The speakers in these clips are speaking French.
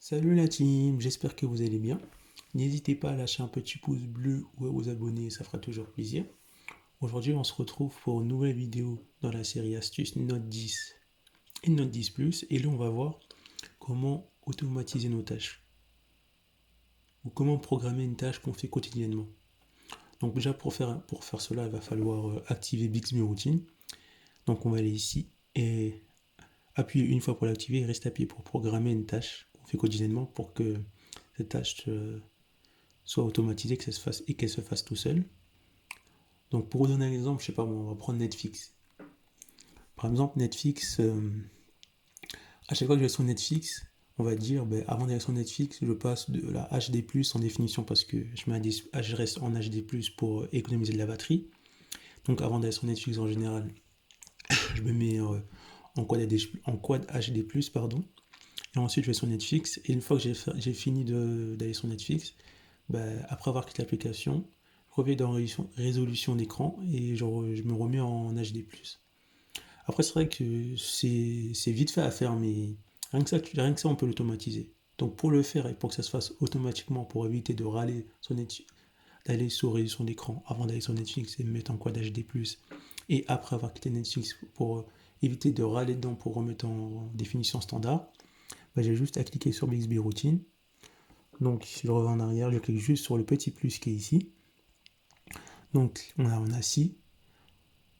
Salut la team, j'espère que vous allez bien. N'hésitez pas à lâcher un petit pouce bleu ou à vous abonner, ça fera toujours plaisir. Aujourd'hui, on se retrouve pour une nouvelle vidéo dans la série Astuces Note 10 et Note 10 Plus. Et là, on va voir comment automatiser nos tâches ou comment programmer une tâche qu'on fait quotidiennement. Donc déjà, pour faire cela, il va falloir activer Bixby Routine. Donc on va aller ici et appuyer une fois pour l'activer et rester appuyé pour programmer une tâche qu'on fait quotidiennement pour que cette tâche soit automatisée, que ça se fasse et qu'elle se fasse tout seul. Donc pour vous donner un exemple, je sais pas moi, on va prendre Netflix. Par exemple, Netflix, à chaque fois que je vais sur Netflix, on va dire, avant d'aller sur Netflix, je passe de la HD+, en définition parce que je reste en HD+, pour économiser de la batterie. Donc avant d'aller sur Netflix en général, je me mets en quad HD+, pardon. Et ensuite je vais sur Netflix. Et une fois que j'ai fini d'aller sur Netflix, après avoir quitté l'application, je reviens dans résolution d'écran et je me remets en HD+. Après, c'est vrai que c'est vite fait à faire, mais rien que ça, on peut l'automatiser. Donc pour le faire et pour que ça se fasse automatiquement, pour éviter de râler sur Netflix, d'aller sur résolution d'écran avant d'aller sur Netflix et me mettre en quad HD+, et après avoir quitté Netflix pour éviter de râler dedans pour remettre en définition standard, j'ai juste à cliquer sur Bixby Routine. Donc si je reviens en arrière, je clique juste sur le petit plus qui est ici. Donc on a ci.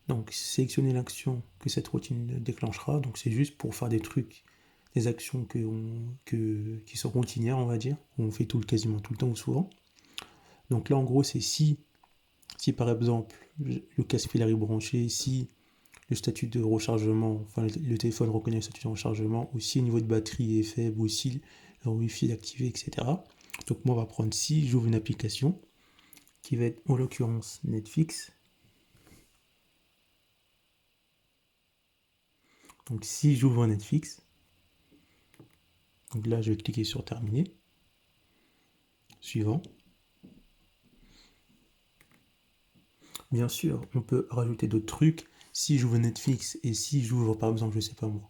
Donc sélectionner l'action que cette routine déclenchera. Donc c'est juste pour faire des trucs, des actions qui sont routinières, on va dire, où on fait quasiment tout le temps ou souvent. Donc là en gros c'est si par exemple le casque filaire est branché, si le statut de rechargement, enfin le téléphone reconnaît le statut de rechargement, ou si le niveau de batterie est faible, ou si le Wi-Fi est activé, etc. Donc moi on va prendre si j'ouvre une application qui va être en l'occurrence Netflix. Donc si j'ouvre un Netflix, donc là je vais cliquer sur terminer. Suivant. Bien sûr, on peut rajouter d'autres trucs. Si j'ouvre Netflix et si j'ouvre par exemple, je sais pas moi,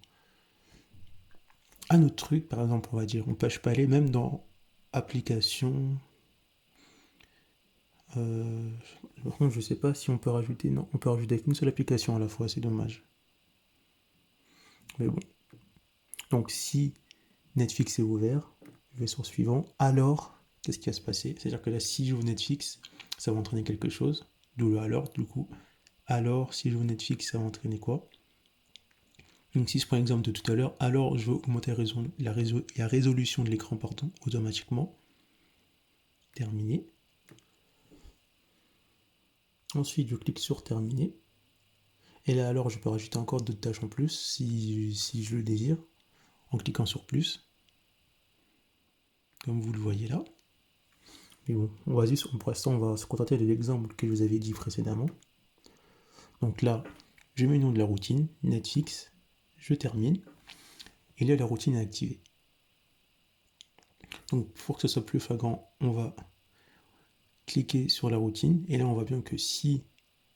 un autre truc, par exemple, on va dire, je peux aller même dans application. Euh, Par contre, je sais pas si on peut rajouter. Non, on peut rajouter avec une seule application à la fois, c'est dommage. Mais bon. Donc si Netflix est ouvert, je vais sur suivant. Alors, qu'est-ce qui va se passer? C'est-à-dire que là, si j'ouvre Netflix, ça va entraîner quelque chose. D'où le alors, du coup. Alors, si j'ouvre Netflix, ça va entraîner quoi? Donc si je prends l'exemple de tout à l'heure, alors je veux augmenter la résolution de l'écran automatiquement. Terminé. Ensuite, je clique sur terminer. Et là alors je peux rajouter encore d'autres tâches en plus si je le désire, en cliquant sur plus, comme vous le voyez là. Mais bon, pour l'instant on va se contenter de l'exemple que je vous avais dit précédemment. Donc là, je mets le nom de la routine, Netflix, je termine, et là la routine est activée. Donc pour que ce soit plus flagrant, on va cliquer sur la routine, et là on voit bien que si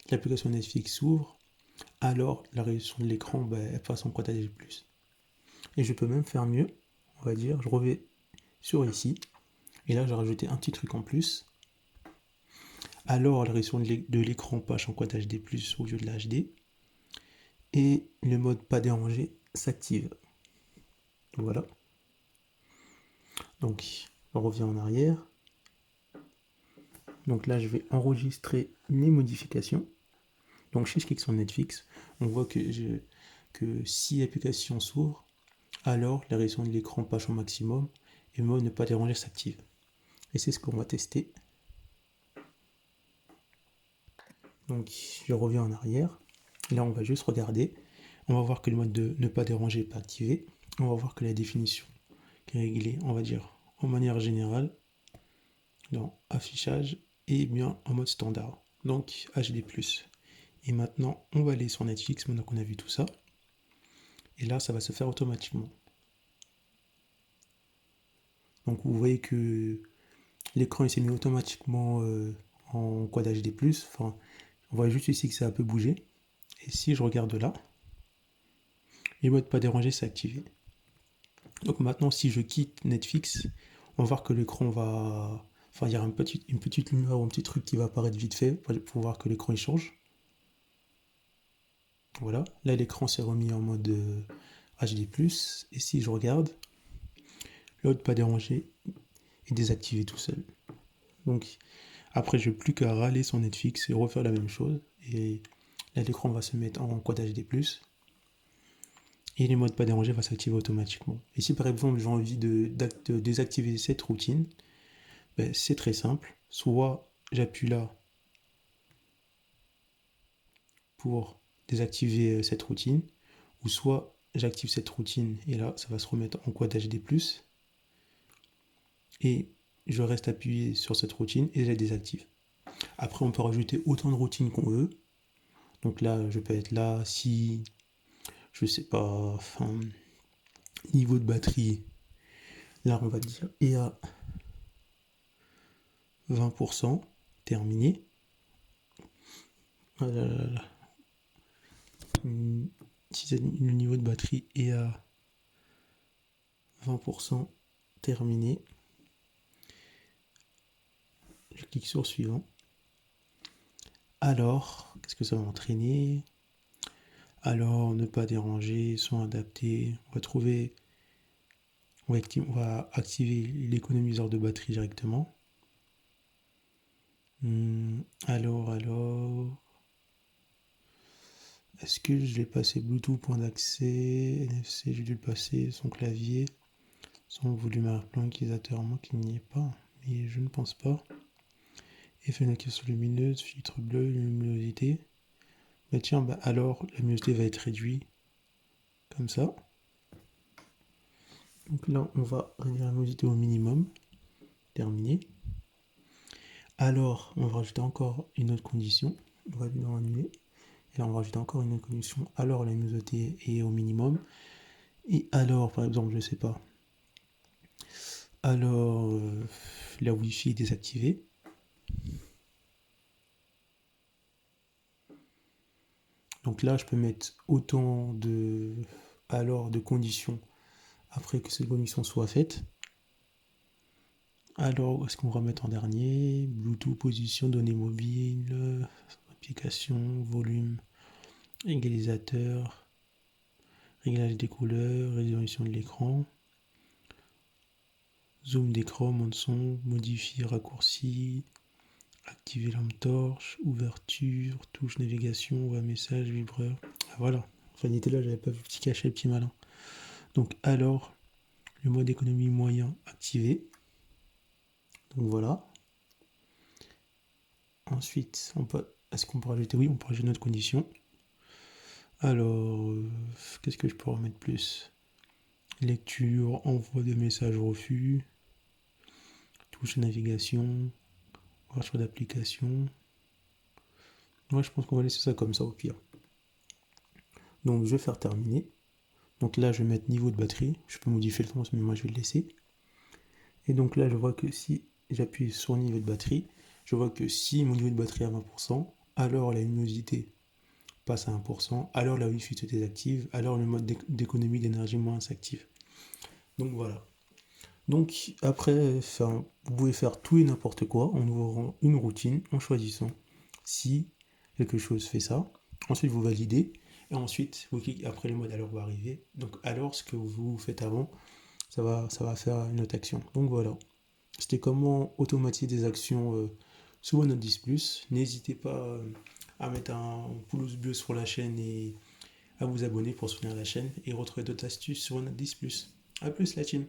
l'application Netflix s'ouvre, alors la résolution de l'écran elle passe en Quad HD+. Et je peux même faire mieux, on va dire, je reviens sur ici, et là j'ai rajouté un petit truc en plus. Alors la résolution de l'écran passe en Quad HD+, au lieu de la HD, et le mode pas dérangé s'active. Voilà. Donc on revient en arrière. Donc là je vais enregistrer mes modifications. Donc si je clique sur Netflix, on voit que si l'application s'ouvre, alors la résolution de l'écran passe au maximum et le mode ne pas déranger s'active. Et c'est ce qu'on va tester. Donc je reviens en arrière. Là on va juste regarder. On va voir que le mode de ne pas déranger n'est pas activé. On va voir que la définition qui est réglée, on va dire en manière générale, dans affichage, est bien en mode standard. Donc HD+. Et maintenant on va aller sur Netflix, maintenant qu'on a vu tout ça. Et là ça va se faire automatiquement. Donc vous voyez que l'écran il s'est mis automatiquement en Quad HD+. Enfin, on voit juste ici que ça a un peu bougé. Et si je regarde là, le mode pas dérangé s'est activé. Donc maintenant, si je quitte Netflix, on va voir que l'écran va... Enfin, il y aura une petite lumière ou un petit truc qui va apparaître vite fait pour voir que l'écran il change. Voilà, là l'écran s'est remis en mode HD+. Et si je regarde, le mode pas dérangé est désactivé tout seul. Donc après, je n'ai plus qu'à râler sur Netflix et refaire la même chose. Et là, l'écran va se mettre en quad HD+. Et les modes pas dérangés va s'activer automatiquement. Et si par exemple j'ai envie de désactiver cette routine, ben, c'est très simple. Soit j'appuie là pour désactiver cette routine, ou soit j'active cette routine et là ça va se remettre en quad HD+, et je reste appuyé sur cette routine et je la désactive. Après on peut rajouter autant de routines qu'on veut. Donc là je peux être là si je sais pas, enfin, niveau de batterie, là on va dire et à 20%, terminé. Si le niveau de batterie est à 20%, terminé. Je clique sur suivant. Alors, qu'est-ce que ça va entraîner? Alors, ne pas déranger, son adapté. On va activer l'économiseur de batterie directement. Alors. Est-ce que je l'ai passé Bluetooth, point d'accès, NFC, j'ai dû le passer, son clavier, son volume à plan utilisateur, moi qu'il n'y est pas, mais je ne pense pas. Effet d'indication lumineuse, filtre bleu, luminosité. Bah tiens, alors la luminosité va être réduite comme ça. Donc là, on va réduire la luminosité au minimum. Terminé. Alors, on va rajouter encore une autre condition. On va lui annuler. Et là, on va rajouter encore une autre condition. Alors, la luminosité est au minimum. Et alors, par exemple, je sais pas. Alors, la Wi-Fi est désactivée. Donc là, je peux mettre autant de conditions après que ces conditions soient faites. Alors, est-ce qu'on va mettre en dernier? Bluetooth, position, données mobiles, application, volume, égalisateur, réglage des couleurs, résolution de l'écran, zoom d'écran, mode son, modifier raccourci, activer lampe torche, ouverture, touche navigation, voix message, vibreur. Ah, voilà, enfin il était là, j'avais pas vu petit cachet, petit malin. Donc alors, le mode économie moyen activé. Donc voilà. Ensuite, est-ce qu'on peut rajouter? Oui, on peut rajouter notre condition. Alors, qu'est-ce que je peux remettre plus? Lecture, envoi de messages refus, touche navigation, rachat d'application. Moi, je pense qu'on va laisser ça comme ça au pire. Donc, je vais faire terminer. Donc là, je vais mettre niveau de batterie. Je peux modifier le sens, mais moi, je vais le laisser. Et donc là, je vois que si j'appuie sur niveau de batterie, je vois que si mon niveau de batterie est à 20%, alors la luminosité passe à 1%, alors la Wi-Fi se désactive, alors le mode d'économie d'énergie moins s'active. Donc voilà. Donc après, vous pouvez faire tout et n'importe quoi en ouvrant une routine, en choisissant si quelque chose fait ça. Ensuite, vous validez. Et ensuite, vous cliquez après le mode alors va arriver. Donc alors, ce que vous faites avant, ça va faire une autre action. Donc voilà. C'était comment automatiser des actions sur OneNote 10+. N'hésitez pas à mettre un pouce bleu sur la chaîne et à vous abonner pour soutenir la chaîne et retrouver d'autres astuces sur OneNote 10+. A plus la team.